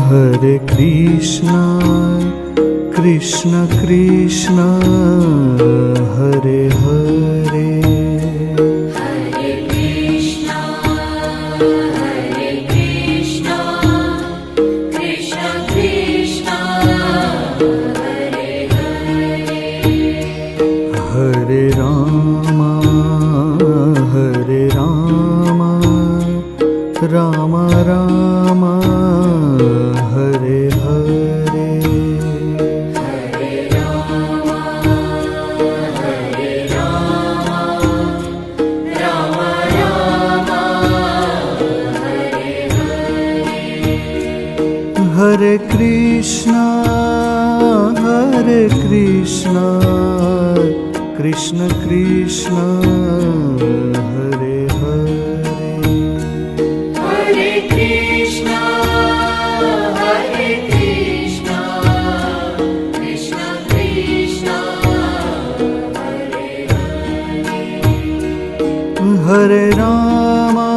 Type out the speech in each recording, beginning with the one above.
Hare Krishna, Krishna Krishna, Hare Hare. Hare Krishna, Krishna Krishna, Hare Hare. Hare Rama, Rama Rama, Hare Hare. Hare Rama, Rama Rama, Hare Hare. Hare Krishna, Krishna Krishna, Hare Hare. Hare Krishna, Krishna Krishna, Hare Hare. Hare Rama,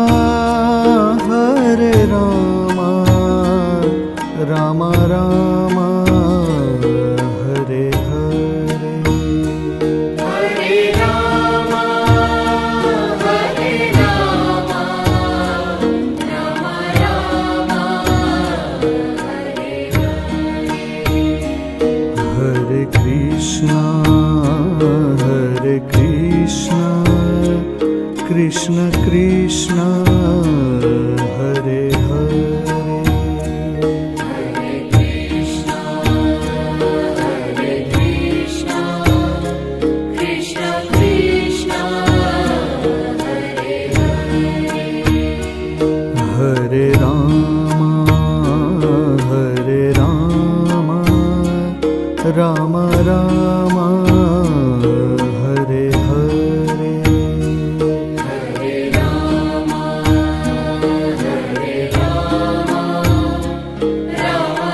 Rama Rama, Hare Hare. Hare Rama, Rama Rama, Hare Hare. Hare Krishna, Krishna Krishna, Hare Hare. Hare Krishna, Krishna Krishna, Hare Hare. Hare Rama, Rama Rama, Hare Hare. Hare Rama, Rama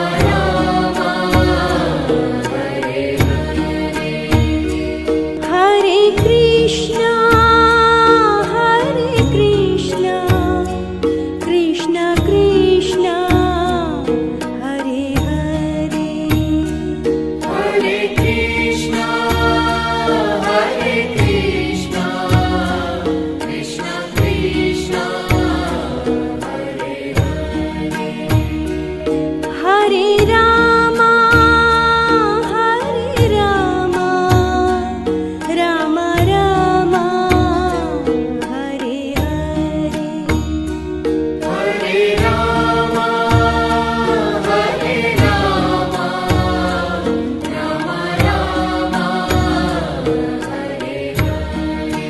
Rama, Hare Hare. Hare Krishna, Krishna Krishna, Hare Hare. Hare Krishna, Krishna Krishna, Hare Hare. Hare Rama, Rama Rama, Hare Hare. Hare Rama, Rama Rama, Hare Hare.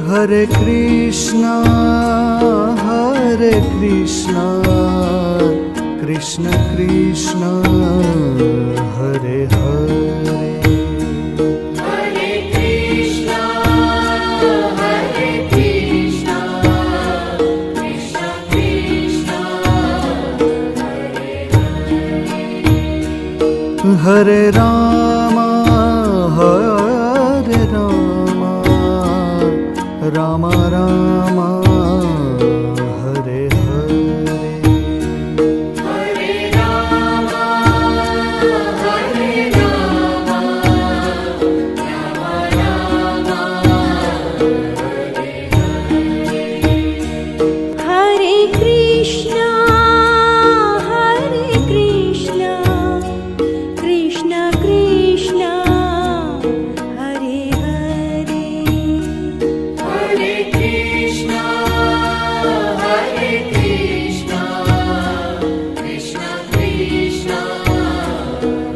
Hare Krishna, Krishna Krishna, Hare Hare. Hare Krishna, Krishna Krishna, Hare Hare. Hare Rama, Rama Rama, Hare Hare. Hare Rama, Rama Rama, Hare Hare. Hare Krishna, Krishna Krishna, Hare Hare. Hare Krishna, Krishna Krishna,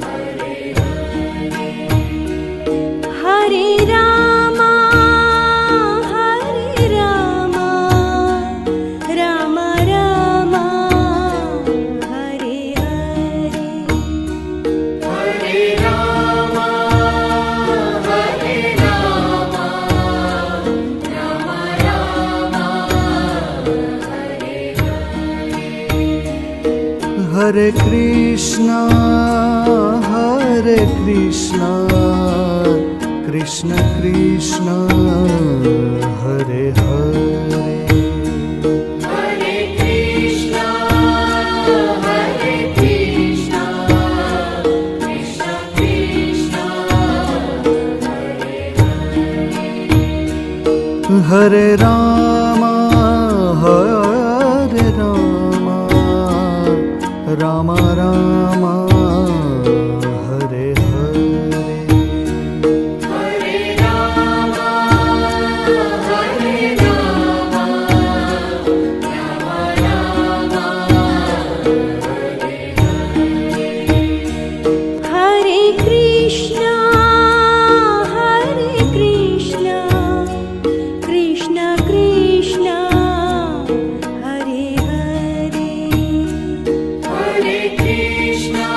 Hare Hare. Hare Rama, Rama Rama, Hare Hare. Hare Rama, Rama Rama, Hare Hare. Hare Krishna, Krishna Krishna, Hare Hare. Hare Hare Rama, Hare Rama, Rama Rama, Hare Hare. Hare Rama, Hare Rama, Rama Rama, Hare Hare Krishna, Krishna Krishna, Hare Hare. Hare Krishna,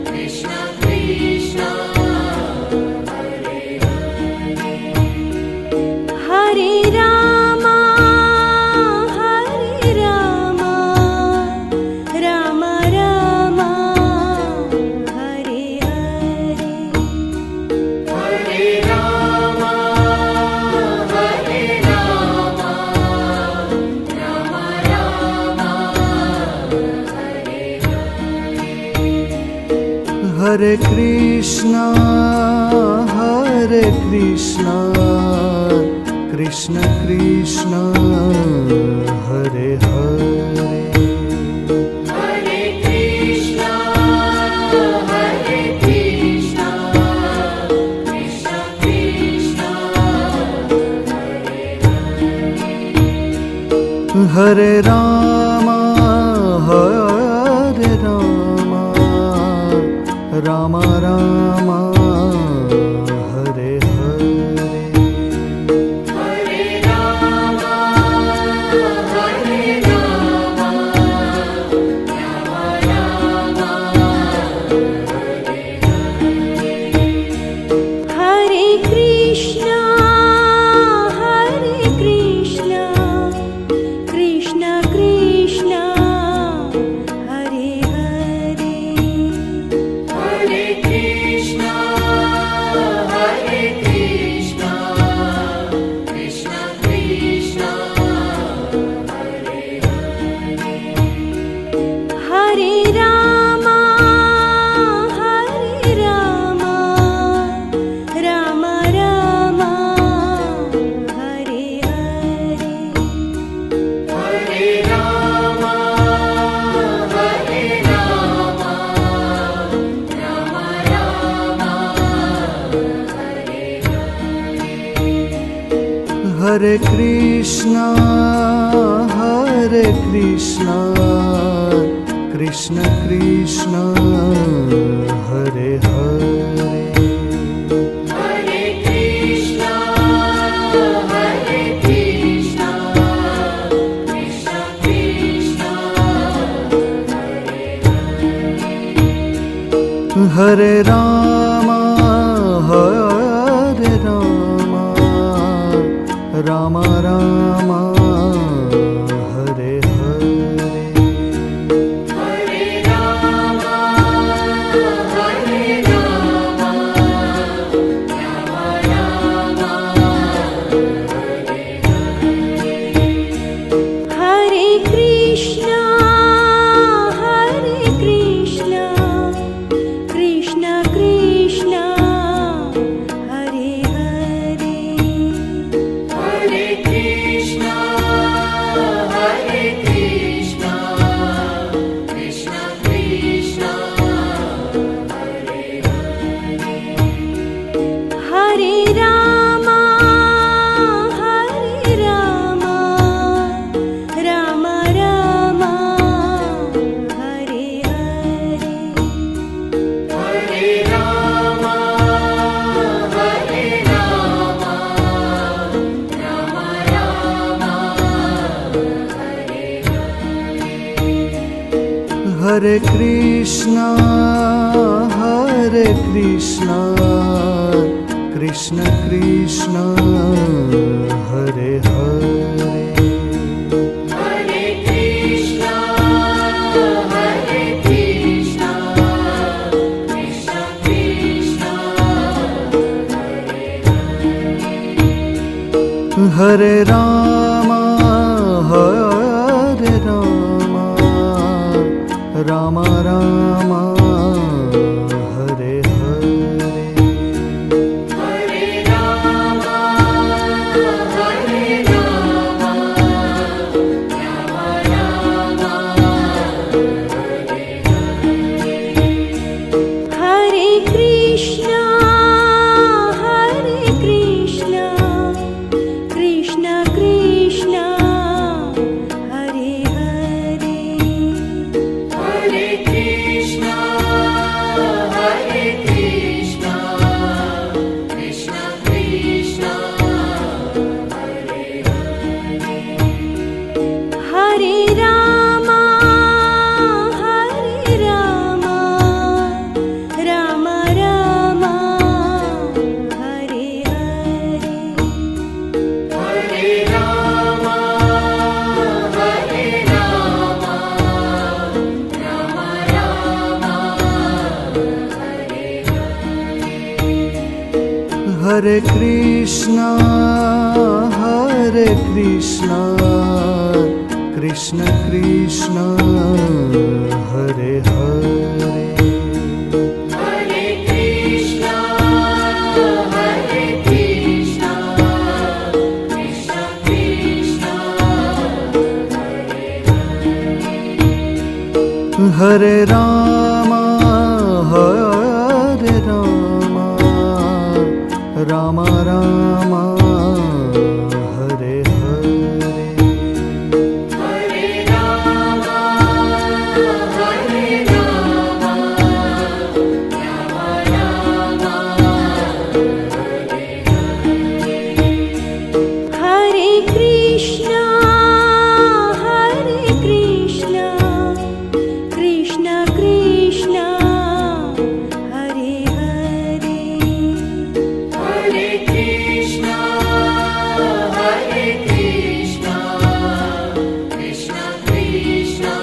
Krishna Krishna, Hare Hare. Hare Rama, Rama Rama, Hare Hare. Hare Rama, Rama Rama, Hare Hare. Hare Krishna, Krishna Krishna, Hare Hare. Hare Krishna, Krishna Krishna, Hare Hare. Hare Rama, Rama Rama, Hare Hare. Hare Rama, Rama Rama, Hare Hare. Hare Krishna, Krishna Krishna, Hare Hare. Hare Krishna, Krishna Krishna, Hare Hare. Hare Rama, Rama Rama, Hare Hare. Hare Rama, Rama Rama, Hare Hare. Hare Krishna, Krishna Krishna, Hare Hare. Hare Krishna, Krishna Krishna, Hare Hare. Hare Rama, Rama Rama, Hare Hare. Hare Rama, Rama Rama, Hare Hare. Hare Krishna, Krishna Krishna, Hare Hare. Hare Krishna, Krishna Krishna, Hare Hare. Hare Rama, Rama Rama, Hare Hare. Hare Rama, Rama Rama, Hare Hare. Hare Krishna, Krishna Krishna, Hare Hare. Hare Krishna, Krishna Krishna, Hare Hare Hare. Rama, Rama Rama, Hare Hare. Hare Hare Krishna, Krishna Krishna, Hare Hare. Hare Krishna, Krishna Krishna, Hare Rama, Rama Rama, Hare Hare. Hare Rama, Rama Rama, Hare Krishna, Krishna Krishna, Hare Hare. Hare Krishna, Krishna Krishna,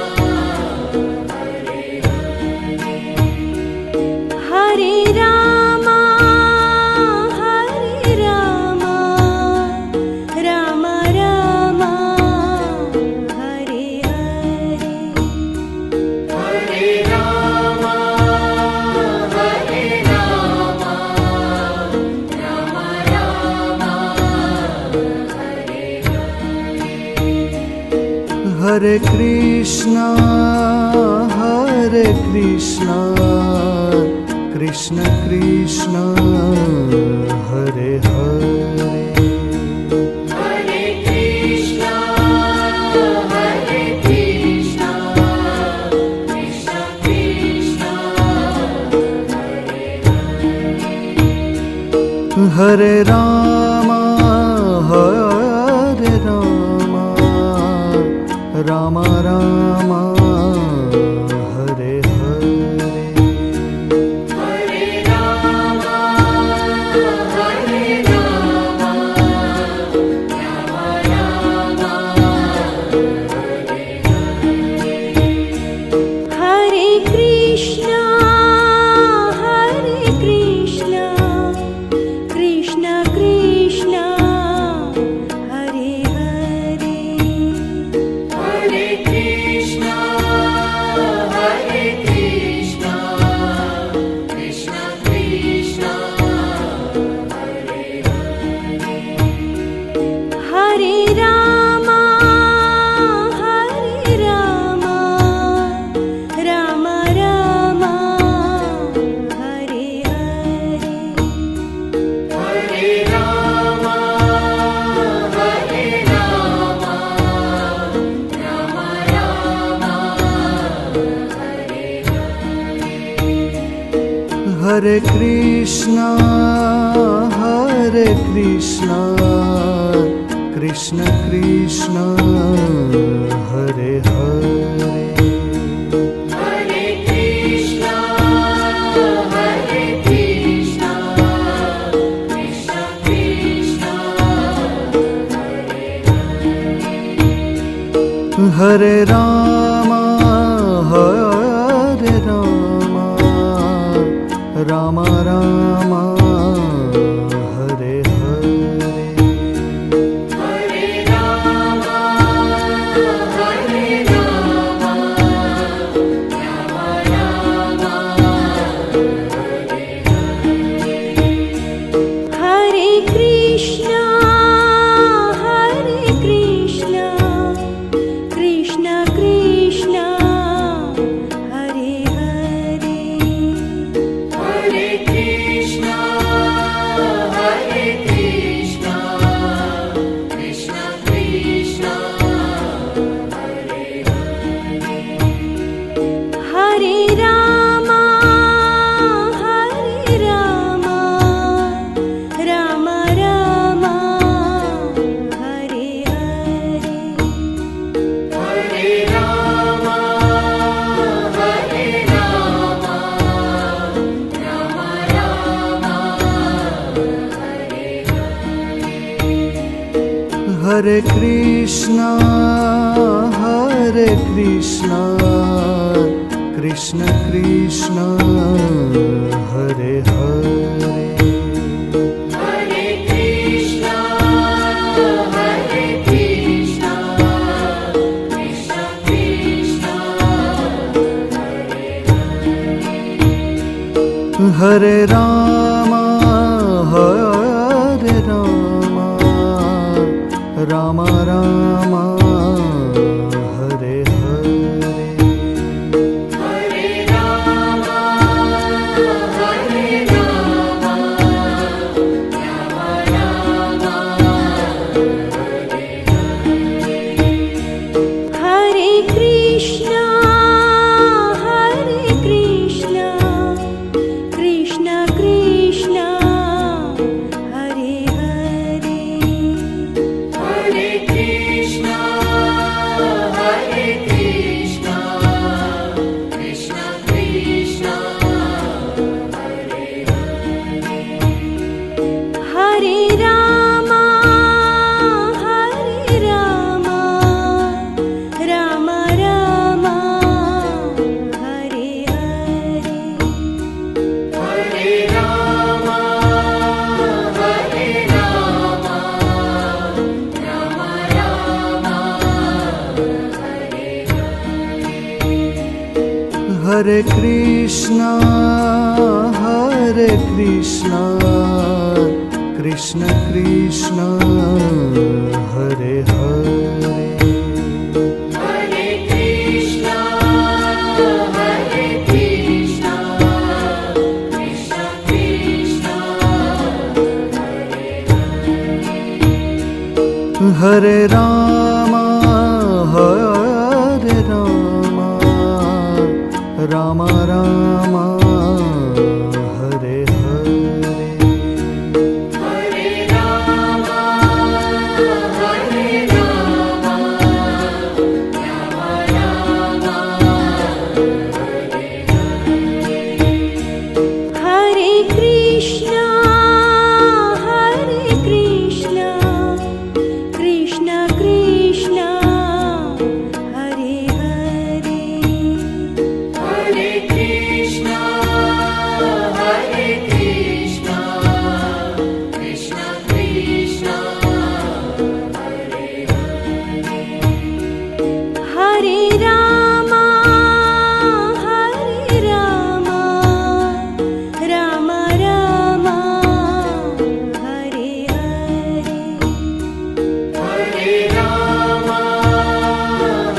Hare Rama, Rama Rama, Hare Hare. Hare Rama, Rama Rama, Hare Krishna, Krishna Krishna, Hare Hare. Hare Krishna, Krishna Krishna, Hare Rama, Rama Rama, Hare Hare. Hare Rama, Rama Rama, Hare Krishna, Krishna Krishna, Hare Hare. Hare Krishna, Krishna Krishna, Hare Rama, Rama Rama, Hare Hare. Hare Rama, Rama Rama, Hare Krishna, Krishna Krishna, Hare Hare. Hare Krishna, Krishna Krishna, Hare Rama, Rama Rama, Hare Hare. Hare Rama, Hare Krishna, Krishna Krishna, Hare Hare. Hare Hare Ram Hare Ram Ram Ram Hare Hare Hare Ram Hare Ram Ram Ram Hare Krishna Krishna Krishna Hare Hare Hare Krishna Krishna Krishna Hare Ram Ram Ram Hare Hare Hare Ram Ram Ram Hare Krishna Krishna Krishna Hare Hare Hare Krishna Krishna Krishna Hare Ram Ram Ram Hare Hare Hare Ram Ram Hare Krishna Krishna Krishna Hare Hare Hare Krishna Krishna Krishna Hare Ram Ram Ram Hare Hare Hare Ram Ram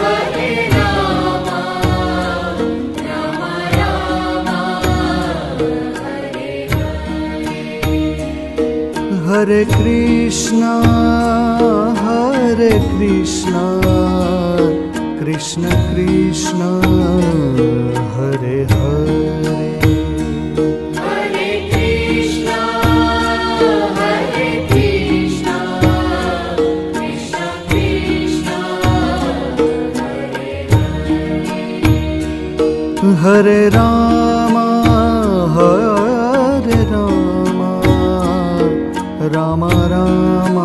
Hare Krishna Krishna Krishna Hare Hare Hare Krishna Krishna Krishna Hare Ram Ram Ram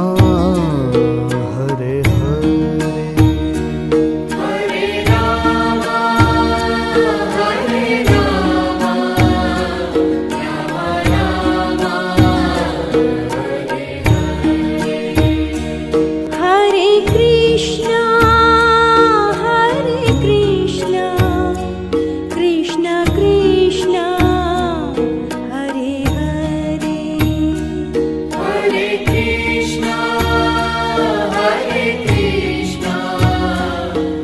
Hare Hare Hare Ram Hare Krishna Krishna Krishna Hare Hare Hare Krishna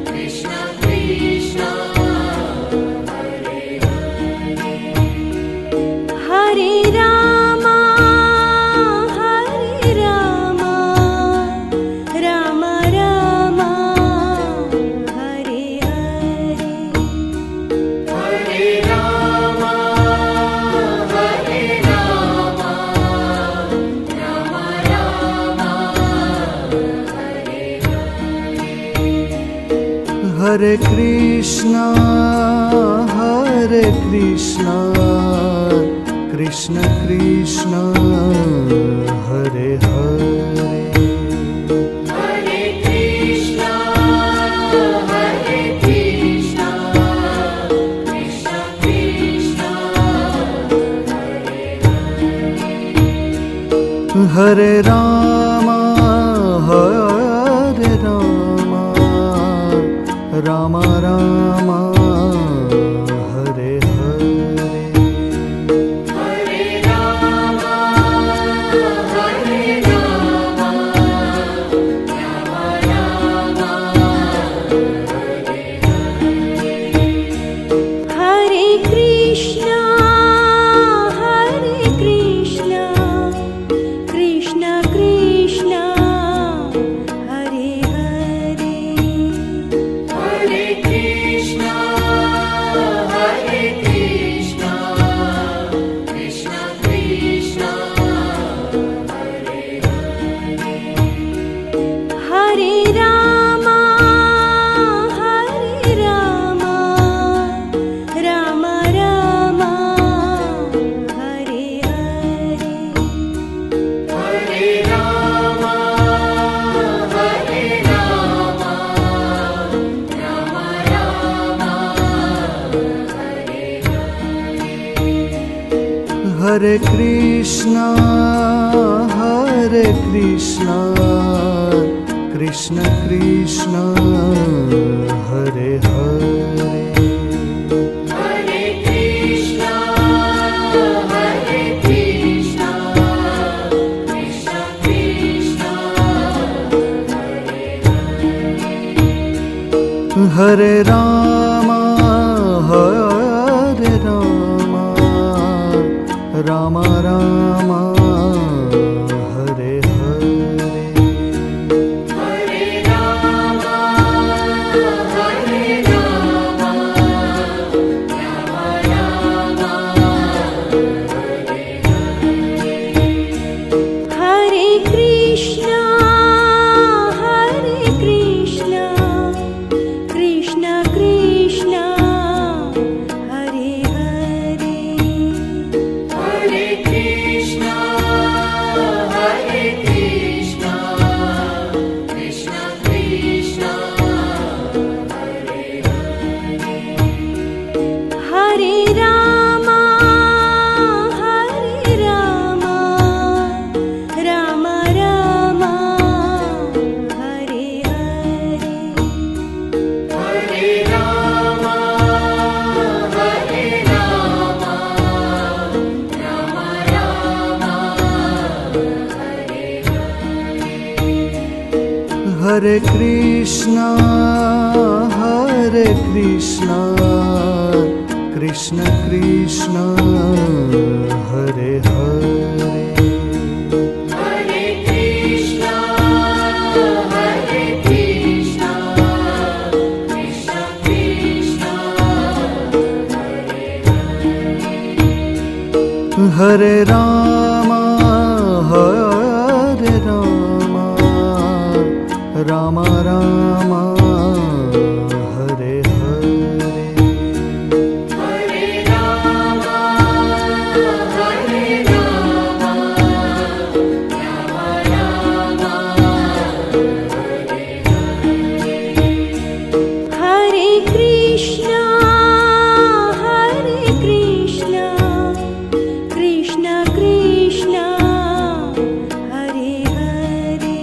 Krishna Krishna Hare Ram Ram Ram Hare Hare Hare Ram Hare Krishna Krishna Krishna Hare Hare Hare Krishna Krishna Krishna Hare Ram Ram Ram Hare Hare Hare Hare Krishna, Krishna Krishna, Hare Hare. Hare Krishna, Krishna Krishna, Hare Rama, Rama Rama, Hare Hare. Hare Rama, Rama Rama, Hare Krishna, Krishna Krishna, Hare Hare. Hare Krishna, Krishna Krishna, Hare Rama, Rama Rama, Hare Hare. Hare Rama, Rama Rama, Hare Krishna, Krishna Krishna, Hare Hare. Hare Krishna, Krishna Krishna, Hare Rama, Rama Rama, Hare Hare. Hare Rama, Rama Rama, Hare Krishna, Krishna Krishna, Hare Hare.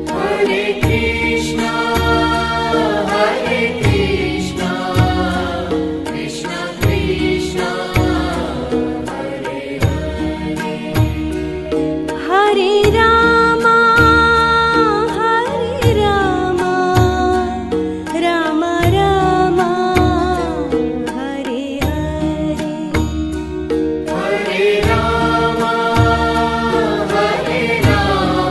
Hare Krishna, Krishna Krishna, Hare Rama, Rama Rama, Hare Hare. Hare Rama, Rama Rama,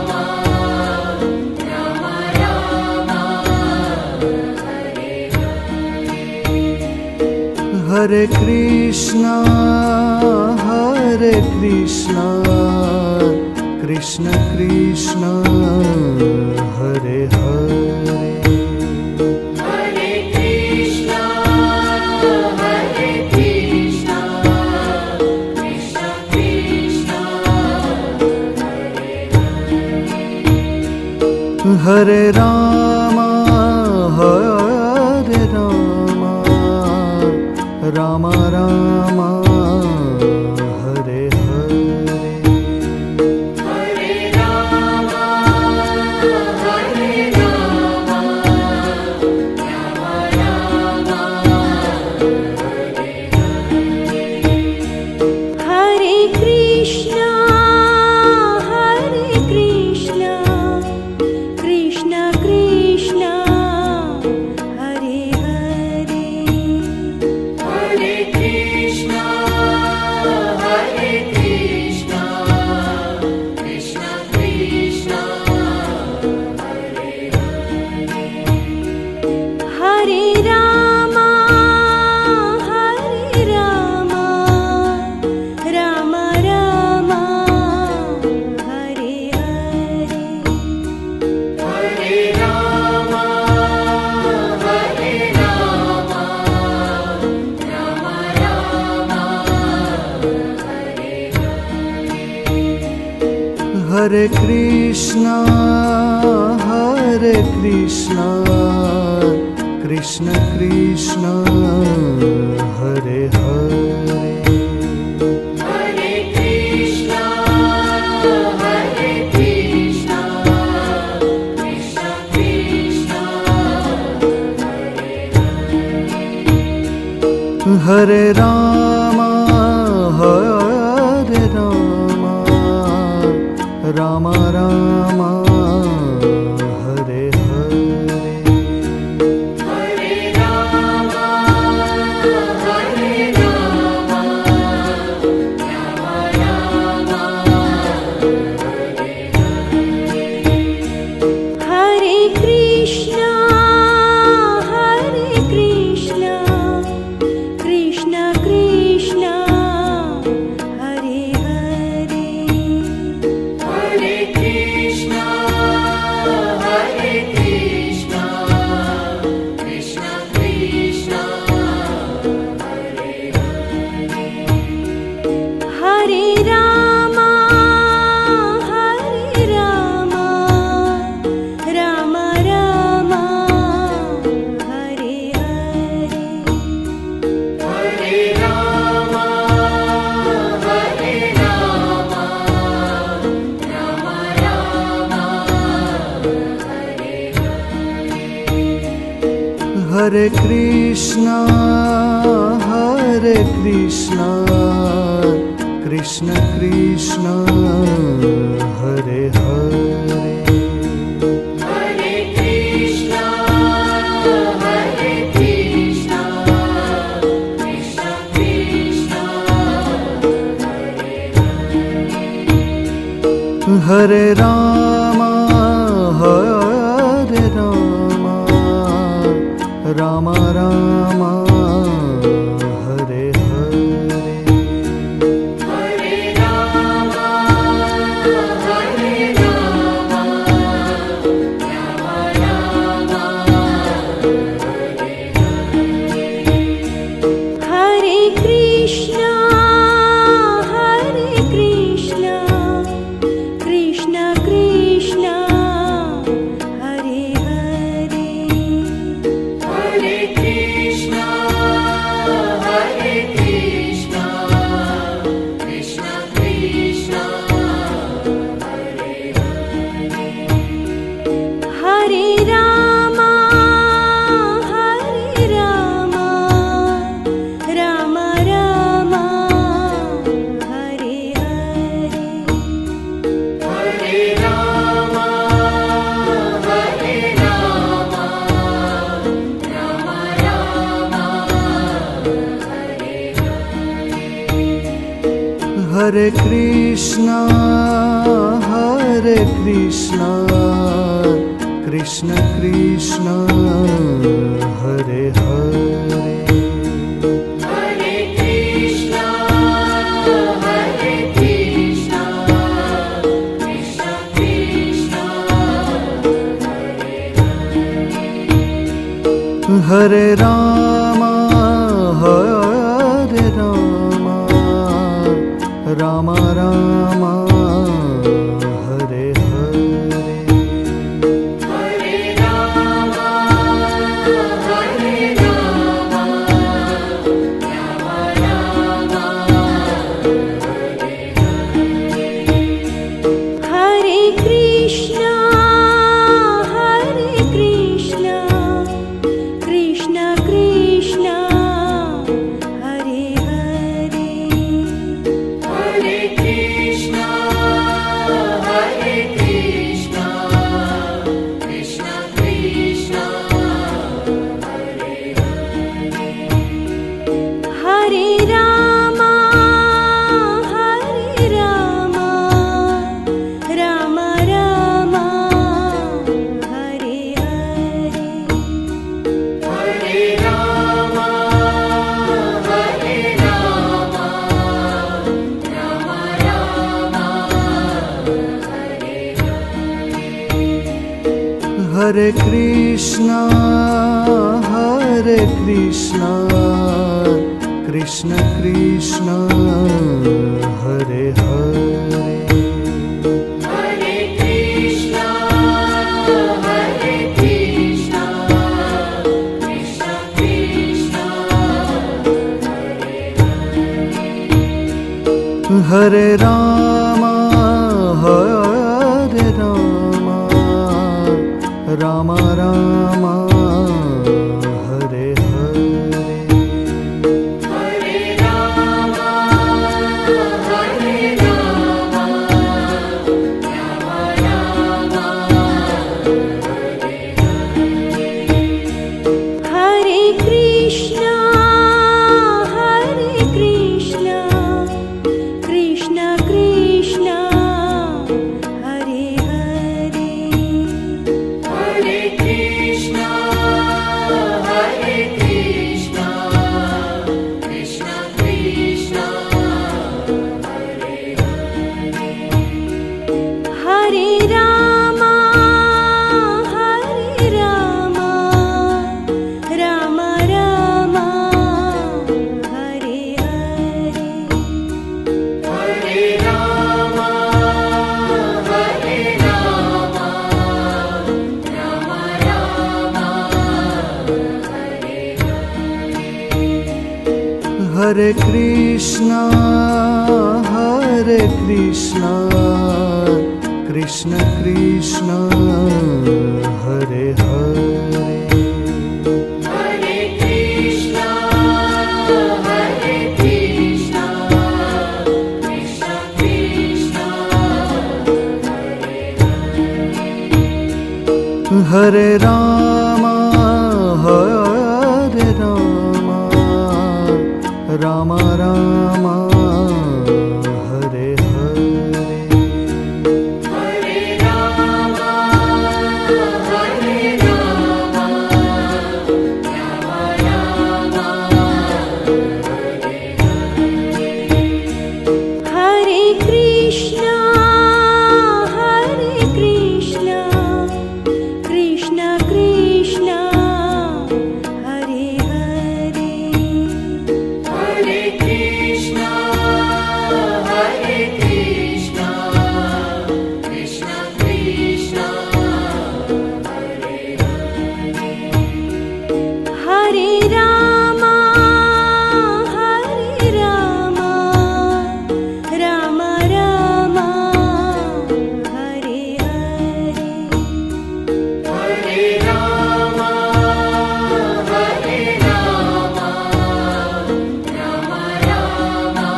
Hare Krishna, Krishna Krishna, Hare Hare. Hare Krishna, Krishna Krishna, Hare Rama, Rama Rama, Hare Hare. Hare Rama, Rama Rama, Hare Krishna, Krishna Krishna, Hare Hare. Hare Krishna, Krishna Krishna, Hare Rama, Rama Rama, Hare Hare. Hare Rama, Rama Rama, Hare Krishna, Krishna Krishna, Hare Hare. Hare Hare Ram Hare Ram Ram Ram Hare Hare Hare Ram Hare Ram Ram Ram Hare Krishna Krishna Krishna Hare Hare Hare Krishna Krishna Krishna Hare Hare Ram Ram Ram Hare Hare Hare Ram Ram Ram Hare Krishna Krishna Krishna Hare Hare Hare Krishna Krishna Krishna Hare Ram Ram Ram Hare Hare Hare Ram Ram Hare Krishna Krishna Krishna Hare Hare Hare Krishna Krishna Krishna Hare Ram Ram Ram Hare Hare Hare Ram Ram Hare Krishna Krishna Krishna Hare Hare Hare Krishna Krishna Krishna Hare Ram Ram Ram Hare Hare Hare Ram Hare Krishna Krishna Krishna Hare Hare Hare Krishna Krishna Krishna Hare Ram Ram Ram Hare Hare Hare Ram Hare Krishna Krishna Krishna Hare Hare Hare Krishna Krishna Krishna Hare Ram Ram Ram Hare Hare Hare Hare Krishna, Hare Krishna, Krishna Krishna, Hare Hare. Hare Krishna, Hare Krishna, Krishna Krishna, Hare Rama, Hare Rama, Rama Rama, Hare Hare. Hare Rama, Hare Rama, Rama Rama, Hare Krishna, Hare Krishna, Krishna Krishna, Hare Hare. Hare Krishna, Hare Krishna, Krishna Krishna, Hare Rama, Hare Rama, Rama Rama, Hare Hare. Hare Rama, Hare Rama, Rama Rama,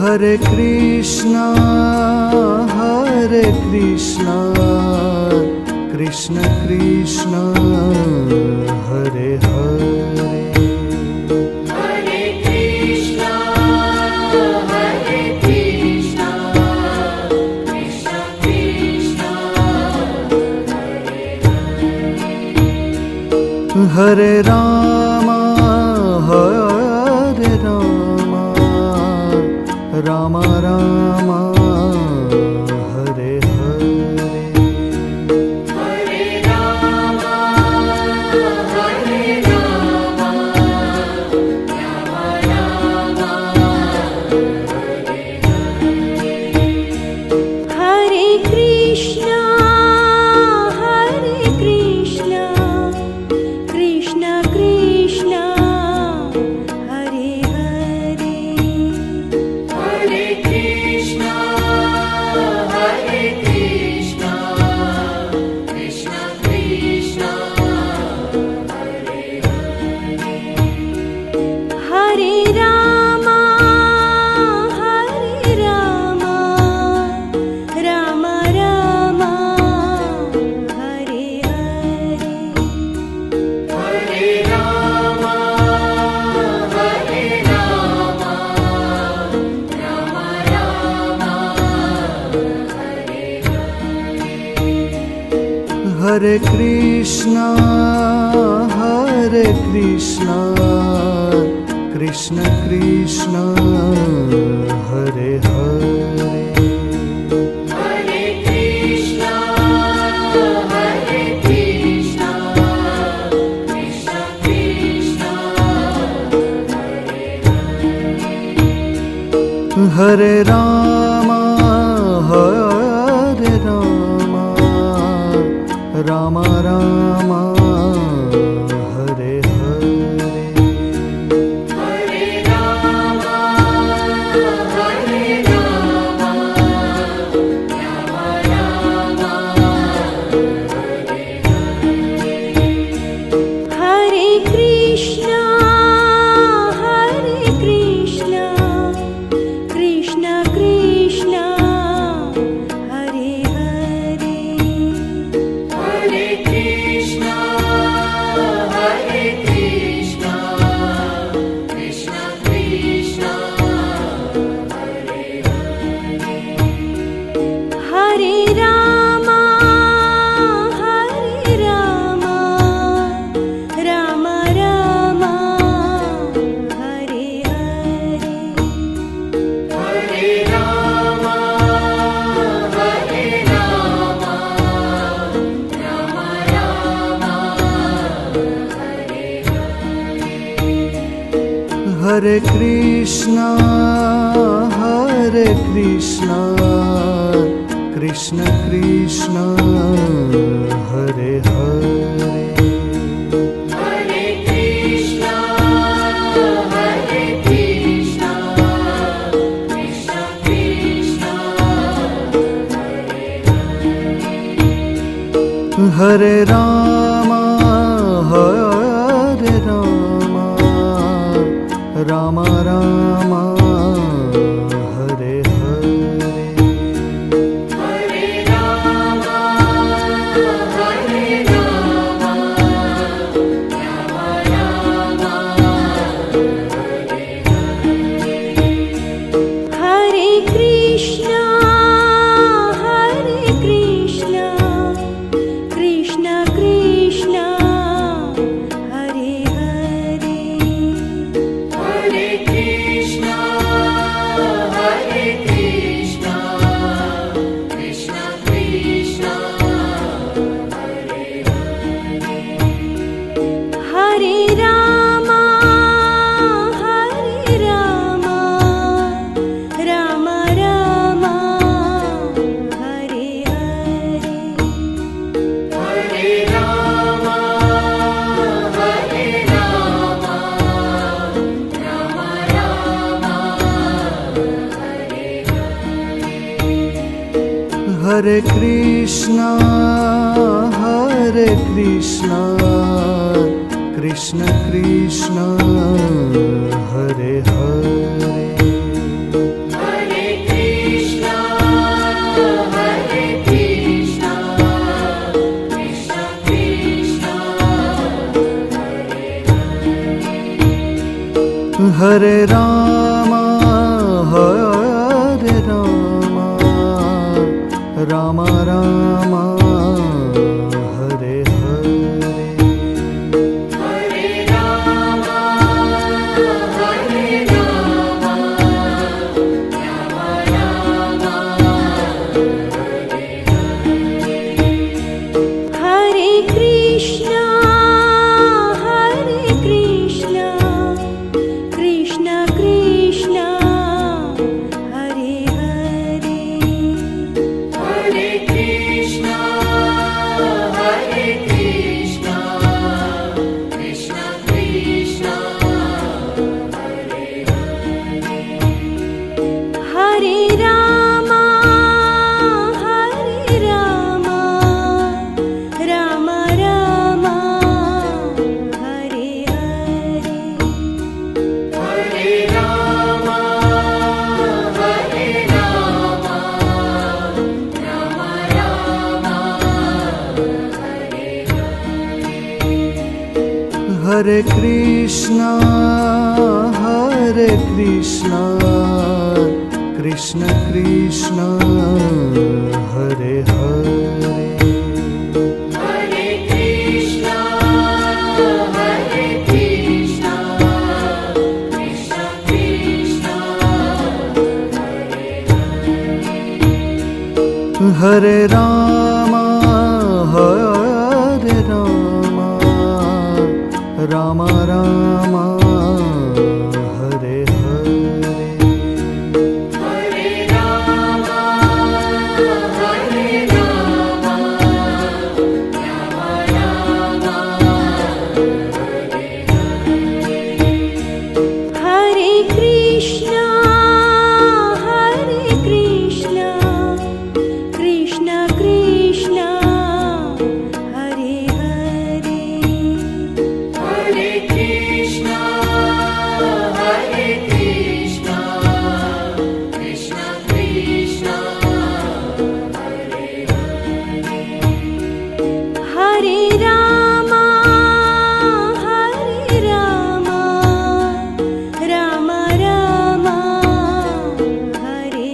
Hare Krishna, Hare Krishna, Krishna Krishna, Hare Hare. Hare Krishna, Hare Krishna, Krishna Krishna, Hare Rama, Hare Rama, Rama Rama, Hare Hare. Hare Rama, Hare Rama, Rama Rama, Hare Krishna, Hare Krishna, Krishna Krishna, Hare Hare. Hare Krishna, Hare Krishna, Krishna Krishna, Hare Rama, Hare Rama, Rama Rama, Hare Hare. Hare Rama, Hare Rama, Rama Rama, Hare Krishna, Hare Krishna, Krishna Krishna, Hare Hare. Hare Krishna, Hare Krishna, Krishna Krishna, Hare Rama, Hare Rama, Rama Rama, Hare Hare. Hare Rama, Hare Rama, Rama Rama, Hare Krishna, Hare Krishna, Krishna Krishna, Hare Hare. Hare Krishna, Hare Krishna, Krishna Krishna, Hare Rama, Hare Rama, Rama Rama, Hare Hare. Hare Rama, Hare Rama, Rama Rama, Hare Krishna, Hare Krishna, Krishna Krishna, Hare Hare. Hare Hare Ram Hare Ram Ram Ram Hare Hare Hare Ram Hare Ram Ram Ram Hare Krishna Krishna Krishna Hare Hare Hare Krishna Krishna Krishna Hare Hare Ram Ram Ram Hare Hare Hare Ram Ram Ram Hare Krishna Krishna Krishna Hare Hare Hare Krishna Krishna Krishna Hare Ram Ram Ram Hare Hare Hare Ram Ram Hare Krishna Krishna Krishna Hare Hare Hare Krishna Krishna Krishna Hare Ram Ram Ram Hare Hare Hare Ram Ram Hare Krishna Krishna Krishna Hare Hare Hare Krishna Krishna Krishna Hare Ram Ram Ram Hare Hare Hare Ram Hare Krishna Krishna Krishna Hare Hare Hare Krishna Krishna Krishna Hare Ram Ram Ram Hare Hare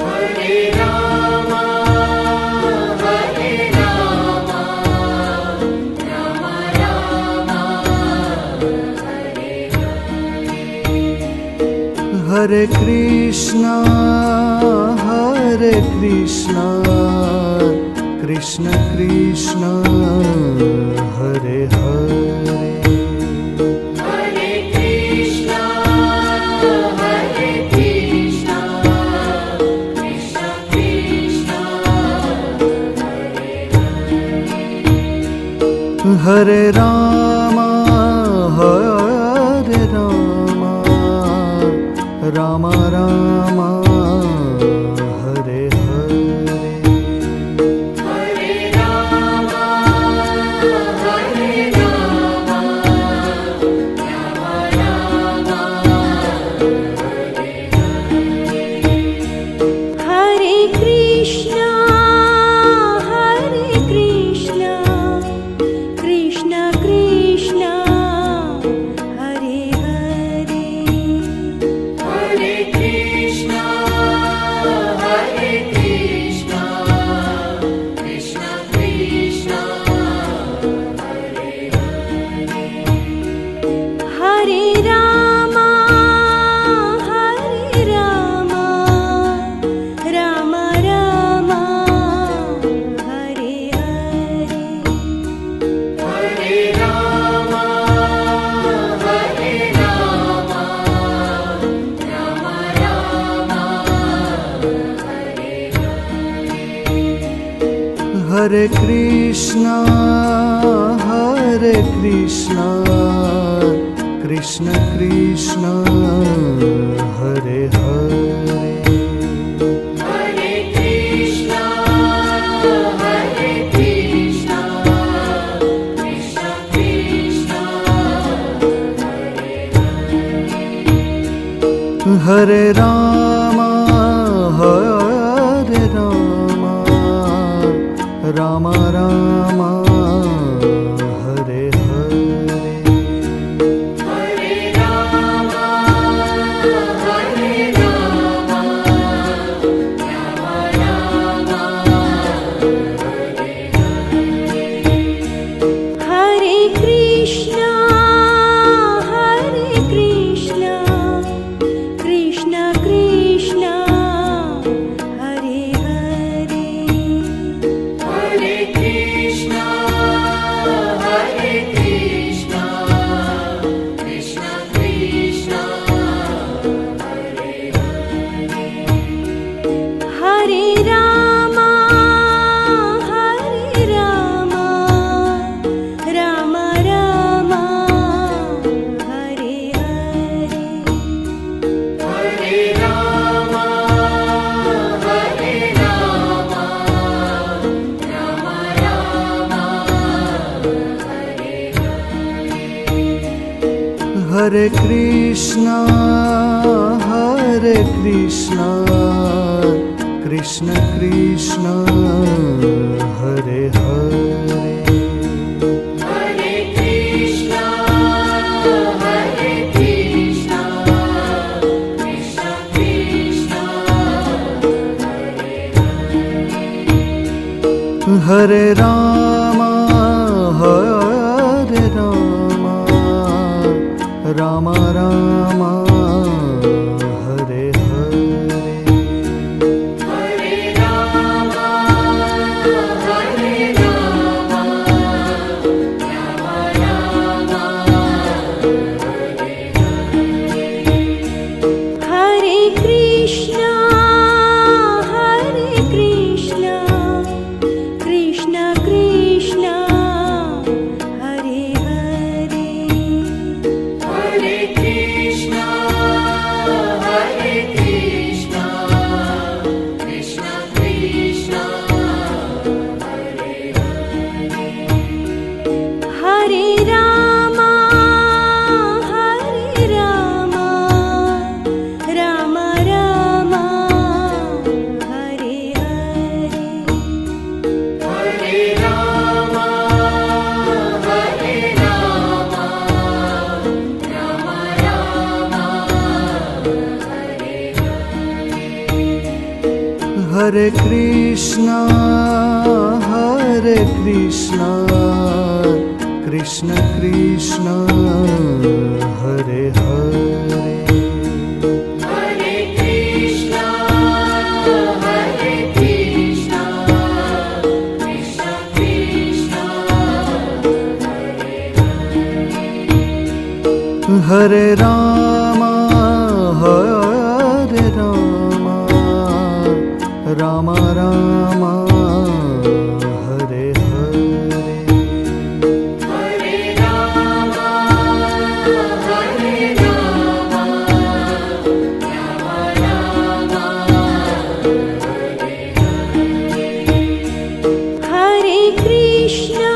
Hare Ram Hare Krishna Krishna Krishna Hare Hare Hare Krishna Krishna Krishna Hare Ram Ram Ram Hare Hare Hare Krishna, Krishna Krishna, Hare Hare, Hare Krishna, Krishna Krishna, Hare Rama, Rama Rama, Hare Hare, Hare Rama, Rama Rama, Hare Krishna, Krishna Krishna, Hare Hare, Hare Krishna, Krishna Krishna, Hare Rama, Rama Rama, Hare Hare, Hare Rama, Rama Rama, Hare Krishna, Krishna Krishna, Hare Hare, Hare Krishna, Krishna Krishna, Hare Rama, Rama Rama, Hare Hare, Hare Rama, Rama Rama, Hare Krishna, Krishna Krishna, Hare Hare, Hare Krishna, Krishna Krishna, Hare Rama, Rama Rama, Hare Hare, Hare Rama, Rama Rama, Hare Krishna, Krishna Krishna, Hare Hare, Hare Krishna, Krishna Krishna, Hare Rama, Rama Rama, Hare Hare, Hare Rama, Rama Rama, Hare Krishna,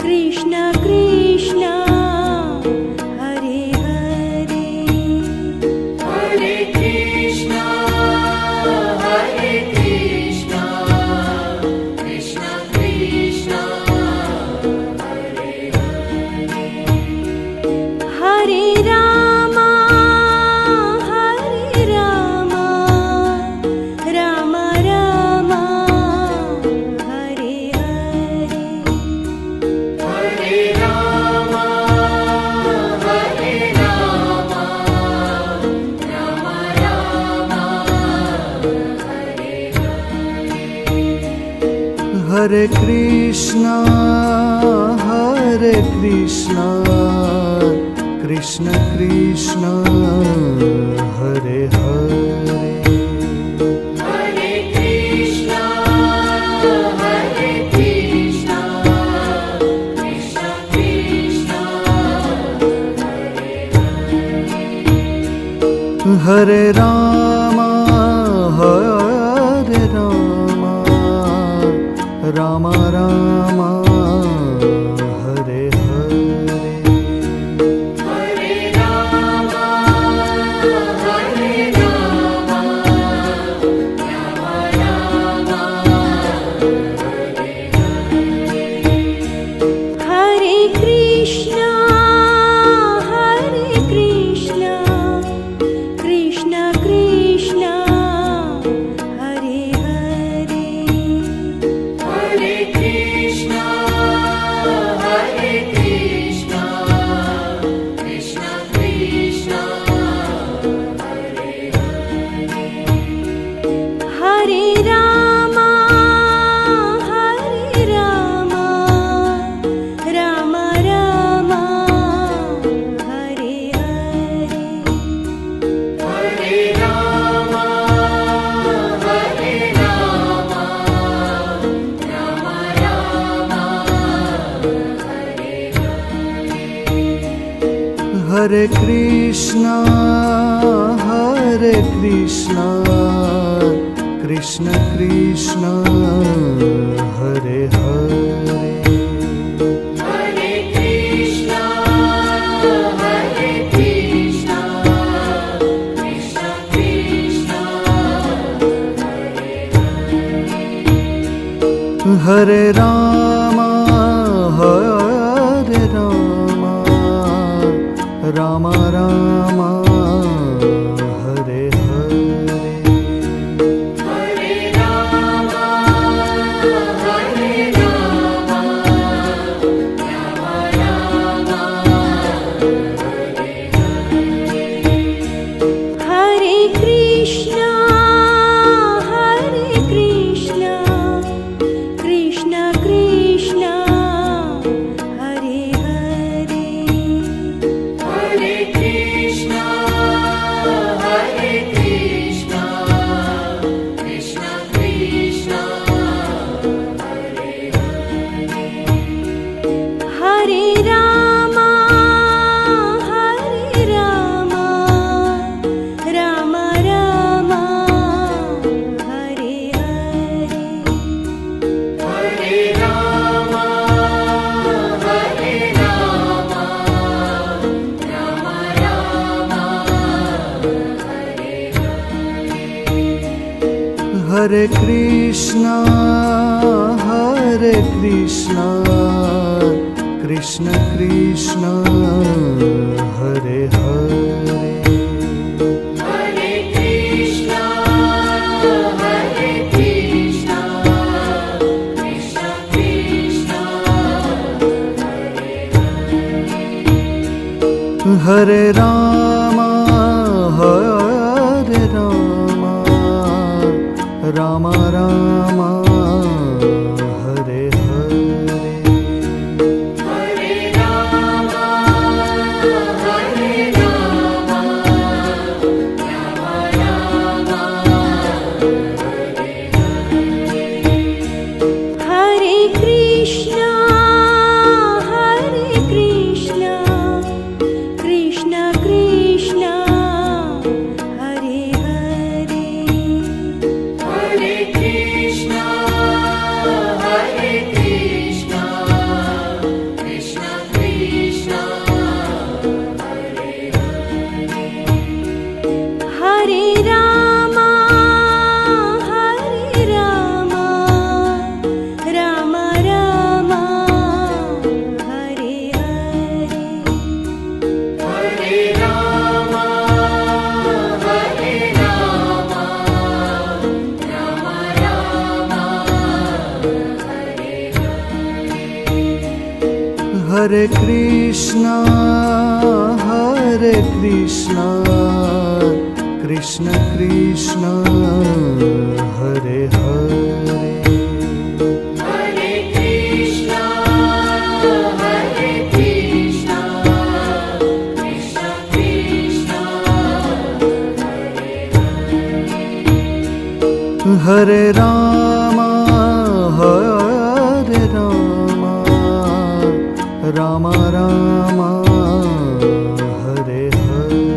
Krishna Krishna, Hare Hare, Hare Krishna, Krishna Krishna, Hare Rama, Rama Rama, Hare Hare, Hare Rama, Rama Rama, Hare Krishna, Krishna Krishna, Hare Hare, Hare Hare Rama, Hare Rama, Rama Rama, Hare Hare. Hare Rama, Hare Rama, Rama Rama, Hare Hare. Hare Krishna, Krishna Krishna, Hare Hare. Hare Krishna, Krishna Krishna, Hare Hare. Hare Rama, Rama Rama, Hare Hare. Hare Rama, Rama Rama, Hare Hare. Hare Krishna, Krishna Krishna, Hare Hare. Hare Krishna, Krishna Krishna, Hare Hare. Hare Rama, Rama Rama, Hare Hare. Hare Rama, Rama Rama, Hare Hare. Hare Krishna, Krishna Krishna, Hare Hare. Hare Krishna, Krishna Krishna, Hare Hare. Hare Rama, Rama Rama, Hare Hare. Hare Rama, Rama Rama, Hare Hare. Hare Krishna, Krishna Krishna, Hare Hare. Hare Krishna, Krishna Krishna, Hare Hare. Hare Rama, Rama Rama, Hare Hare. Hare Krishna, Krishna Krishna, Hare Hare. Hare Rama, Rama Rama, Rama Rama, Hare Hare. Hare Rama, Rama Rama, Rama Rama, Hare Hare. Hare Krishna, Krishna Krishna, Hare Hare. Hare Rama, Rama Rama, Hare Krishna, Krishna Krishna, Hare Hare. Hare Krishna, Krishna Krishna, Hare Hare. Hare Rama, Rama Rama, Hare Hare.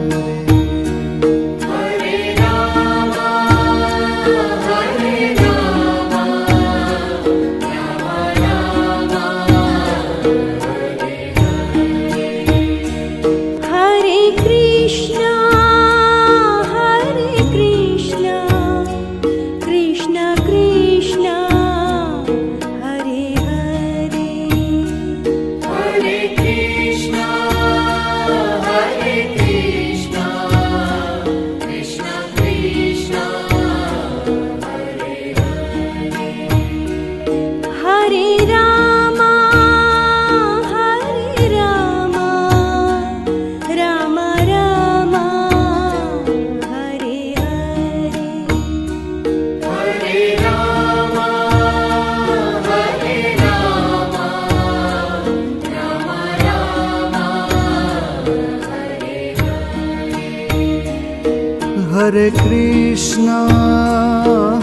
Hare Krishna,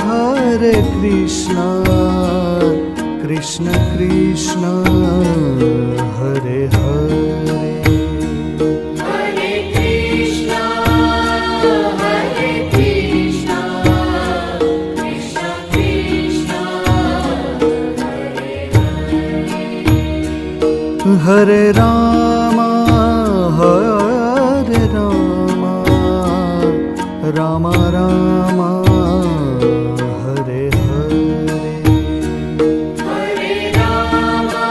Hare Krishna, Krishna Krishna, Hare Hare. Hare Krishna, Hare Krishna, Krishna Krishna, Hare Hare. Hare Rama, Hare Rama, Rama Rama, Hare Hare. Hare Rama,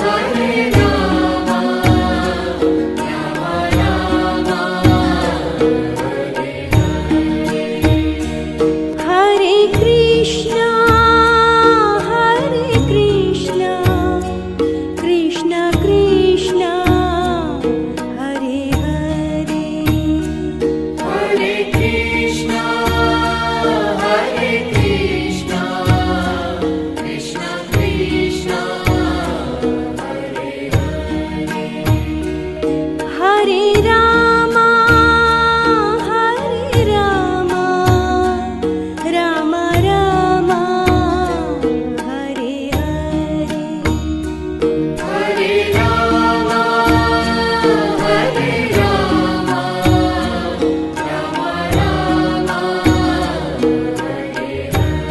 Hare Rama, Rama Rama, Hare Hare. Hare Krishna, Hare Krishna, Krishna Krishna, Hare Hare. Hare Krishna, Hare Krishna, Krishna Krishna, Hare Hare. Hare Rama, Hare Rama, Rama Rama, Hare Hare. Hare Rama, Hare Rama, Rama Rama, Hare Hare.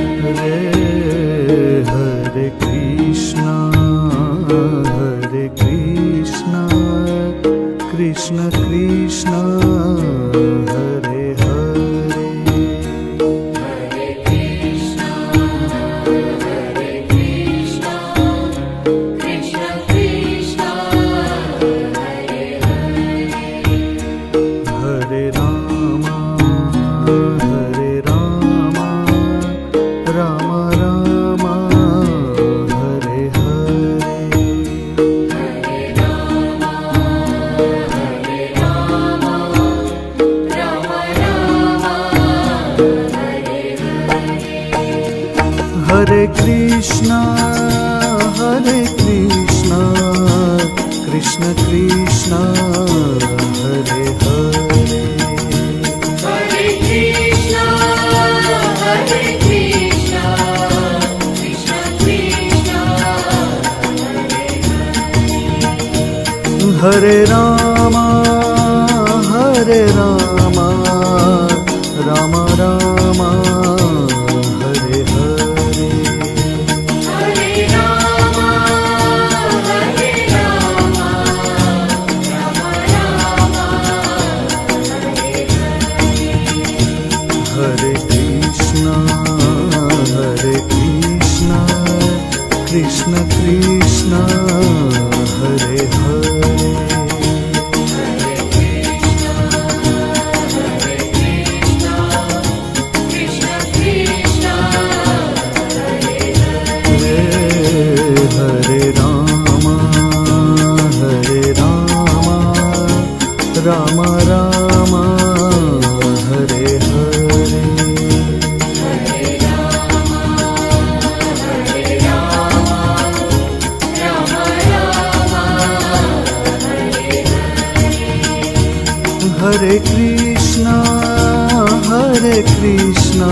Hare Krishna, Hare Krishna, Krishna Krishna, Hare Hare. Hare Krishna, Hare Krishna, Krishna Krishna, Hare Hare. Hare Rama, Hare Rama, Rama Rama, Hare Hare. Hare Rama, Hare Rama, Rama Rama, Hare Hare. Hare Krishna, Hare Krishna, Krishna Krishna, Hare Hare. Hare Krishna, Hare Krishna, Krishna Krishna, Hare Hare. Hare Rama, Hare Rama, Rama Rama, Hare Hare. Hare Rama, Hare Rama, Rama Rama, Hare Hare. Hare Krishna, Hare Krishna, Krishna Krishna, Hare Hare. Hare Krishna, Hare Krishna, Krishna Krishna, Hare Hare. Hare Rama, Hare Rama, Rama Rama, Hare Hare. Hare Rama, Hare Rama, Rama Rama, Hare Hare. Hare Krishna, Hare Krishna,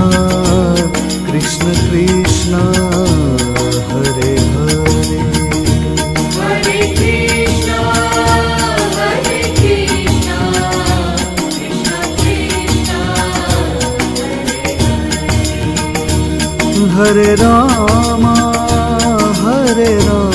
Krishna Krishna, Hare Hare. Hare Krishna, Hare Krishna, Krishna Krishna, Hare Hare. Hare Rama, Hare Rama,